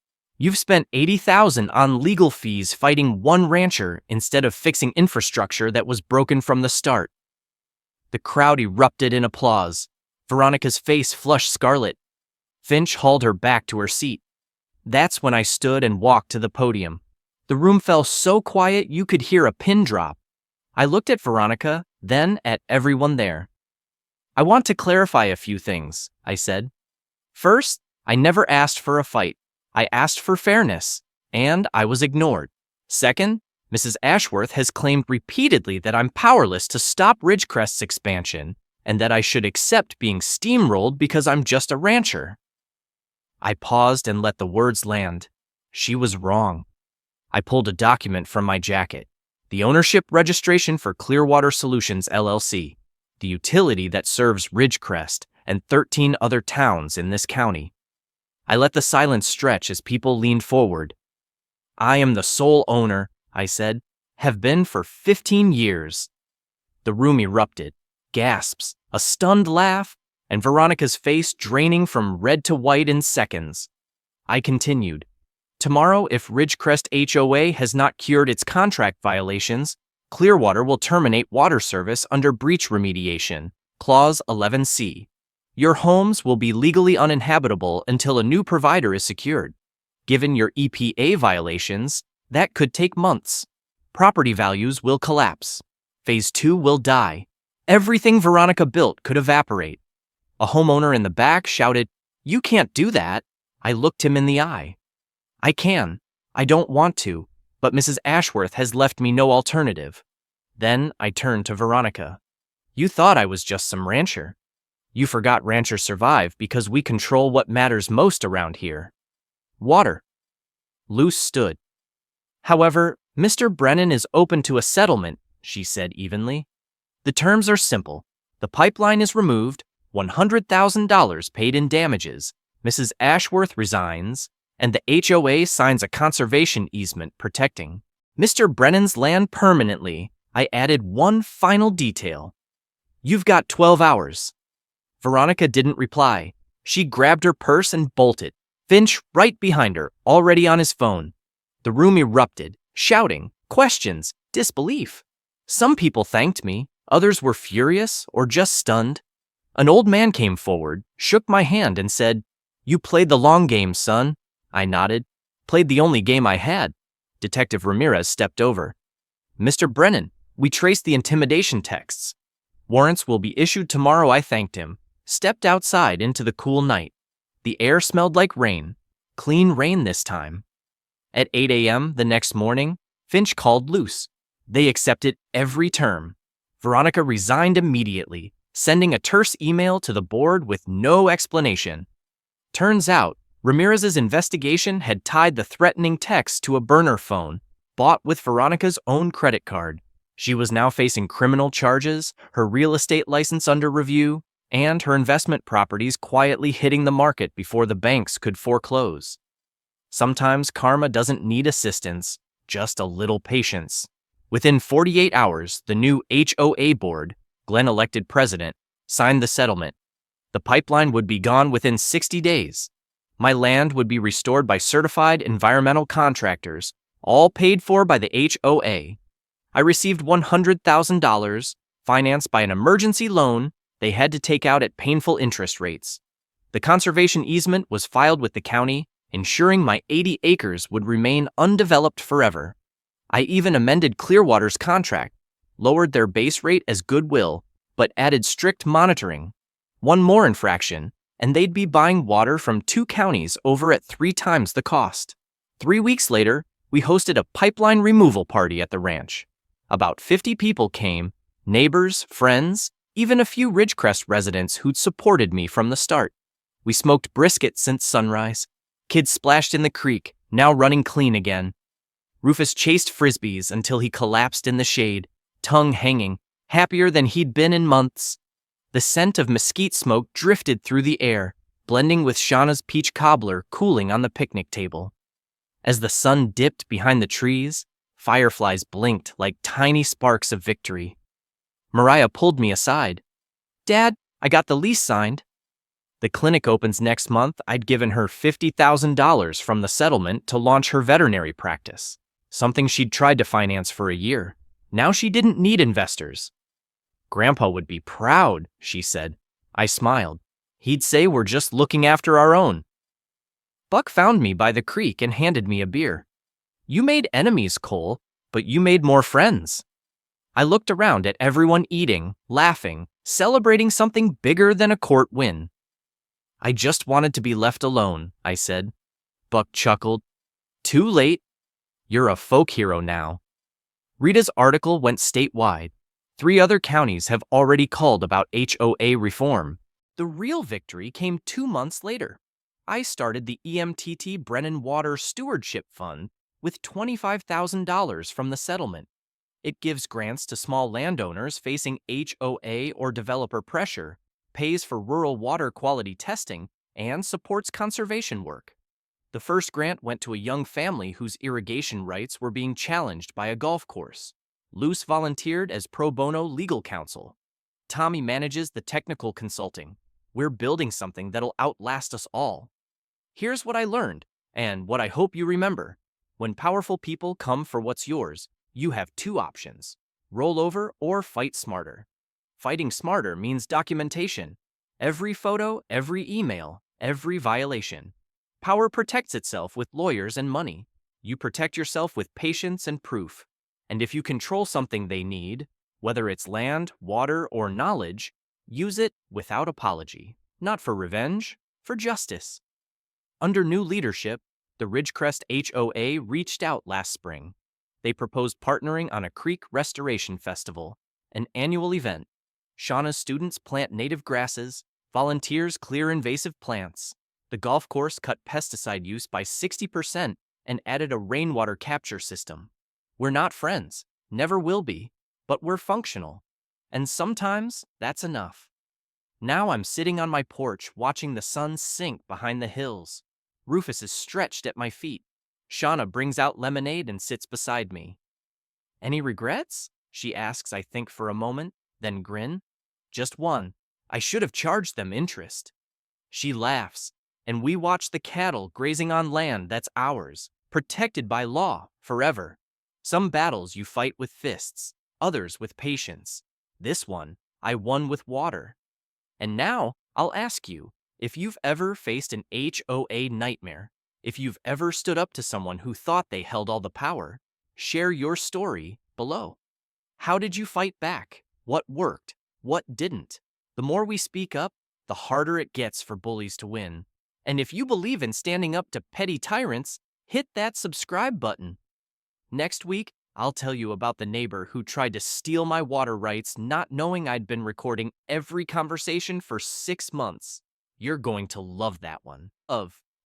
You've spent $80,000 on legal fees fighting one rancher instead of fixing infrastructure that was broken from the start." The crowd erupted in applause. Veronica's face flushed scarlet. Finch hauled her back to her seat. That's when I stood and walked to the podium. The room fell so quiet you could hear a pin drop. I looked at Veronica, then at everyone there. "I want to clarify a few things," I said. "First, I never asked for a fight. I asked for fairness, and I was ignored. Second, Mrs. Ashworth has claimed repeatedly that I'm powerless to stop Ridgecrest's expansion, and that I should accept being steamrolled because I'm just a rancher." I paused and let the words land. She was wrong. I pulled a document from my jacket. The ownership registration for Clearwater Solutions, LLC, the utility that serves Ridgecrest and 13 other towns in this county. I let the silence stretch as people leaned forward. "I am the sole owner," I said, "have been for 15 years. The room erupted. Gasps, a stunned laugh, and Veronica's face draining from red to white in seconds. I continued. "Tomorrow, if Ridgecrest HOA has not cured its contract violations, Clearwater will terminate water service under breach remediation, Clause 11C. Your homes will be legally uninhabitable until a new provider is secured. Given your EPA violations, that could take months. Property values will collapse. Phase 2 will die. Everything Veronica built could evaporate." A homeowner in the back shouted, "You can't do that." I looked him in the eye. "I can. I don't want to, but Mrs. Ashworth has left me no alternative." Then I turned to Veronica. "You thought I was just some rancher. You forgot ranchers survive because we control what matters most around here. Water." Luz stood. "However, Mr. Brennan is open to a settlement," she said evenly. "The terms are simple. The pipeline is removed, $100,000 paid in damages, Mrs. Ashworth resigns, and the HOA signs a conservation easement protecting Mr. Brennan's land permanently." I added one final detail. "You've got 12 hours. Veronica didn't reply. She grabbed her purse and bolted. Finch right behind her, already on his phone. The room erupted, shouting, questions, disbelief. Some people thanked me, others were furious or just stunned. An old man came forward, shook my hand and said, "You played the long game, son." I nodded. "Played the only game I had." Detective Ramirez stepped over. "Mr. Brennan, we traced the intimidation texts. Warrants will be issued tomorrow." I thanked him, stepped outside into the cool night. The air smelled like rain, clean rain this time. At 8 a.m. the next morning, Finch called Luz. They accepted every term. Veronica resigned immediately, sending a terse email to the board with no explanation. Turns out, Ramirez's investigation had tied the threatening text to a burner phone, bought with Veronica's own credit card. She was now facing criminal charges, her real estate license under review, and her investment properties quietly hitting the market before the banks could foreclose. Sometimes karma doesn't need assistance, just a little patience. Within 48 hours, the new HOA board, Glenn elected president, signed the settlement. The pipeline would be gone within 60 days. My land would be restored by certified environmental contractors, all paid for by the HOA. I received $100,000, financed by an emergency loan they had to take out at painful interest rates. The conservation easement was filed with the county, ensuring my 80 acres would remain undeveloped forever. I even amended Clearwater's contract, lowered their base rate as goodwill, but added strict monitoring. One more infraction, and they'd be buying water from 2 counties over at 3 times the cost. 3 weeks later, we hosted a pipeline removal party at the ranch. About 50 people came, neighbors, friends, even a few Ridgecrest residents who'd supported me from the start. We smoked brisket since sunrise. Kids splashed in the creek, now running clean again. Rufus chased frisbees until he collapsed in the shade, tongue hanging, happier than he'd been in months. The scent of mesquite smoke drifted through the air, blending with Shauna's peach cobbler cooling on the picnic table. As the sun dipped behind the trees, fireflies blinked like tiny sparks of victory. Mariah pulled me aside. "Dad, I got the lease signed." The clinic opens next month. I'd given her $50,000 from the settlement to launch her veterinary practice, something she'd tried to finance for a year. Now she didn't need investors. "Grandpa would be proud," she said. I smiled. "He'd say we're just looking after our own." Buck found me by the creek and handed me a beer. "You made enemies, Cole, but you made more friends." I looked around at everyone eating, laughing, celebrating something bigger than a court win. "I just wanted to be left alone," I said. Buck chuckled. "Too late. You're a folk hero now." Rita's article went statewide. 3 other counties have already called about HOA reform. The real victory came 2 months later. I started the EMTT Brennan Water Stewardship Fund with $25,000 from the settlement. It gives grants to small landowners facing HOA or developer pressure, pays for rural water quality testing, and supports conservation work. The first grant went to a young family whose irrigation rights were being challenged by a golf course. Luce volunteered as pro bono legal counsel. Tommy manages the technical consulting. We're building something that'll outlast us all. Here's what I learned, and what I hope you remember. When powerful people come for what's yours, you have 2 options: roll over or fight smarter. Fighting smarter means documentation. Every photo, every email, every violation. Power protects itself with lawyers and money. You protect yourself with patience and proof. And if you control something they need, whether it's land, water, or knowledge, use it without apology. Not for revenge, for justice. Under new leadership, the Ridgecrest HOA reached out last spring. They proposed partnering on a creek restoration festival, an annual event. Shauna's students plant native grasses, volunteers clear invasive plants. The golf course cut pesticide use by 60% and added a rainwater capture system. We're not friends, never will be, but we're functional. And sometimes that's enough. Now I'm sitting on my porch watching the sun sink behind the hills. Rufus is stretched at my feet. Shauna brings out lemonade and sits beside me. "Any regrets?" she asks, I think, for a moment, then grin. "Just one. I should have charged them interest." She laughs, and we watch the cattle grazing on land that's ours, protected by law, forever. Some battles you fight with fists, others with patience. This one, I won with water. And now, I'll ask you, if you've ever faced an HOA nightmare, if you've ever stood up to someone who thought they held all the power, share your story below. How did you fight back? What worked? What didn't? The more we speak up, the harder it gets for bullies to win. And if you believe in standing up to petty tyrants, hit that subscribe button. Next week, I'll tell you about the neighbor who tried to steal my water rights, not knowing I'd been recording every conversation for 6 months. You're going to love that one.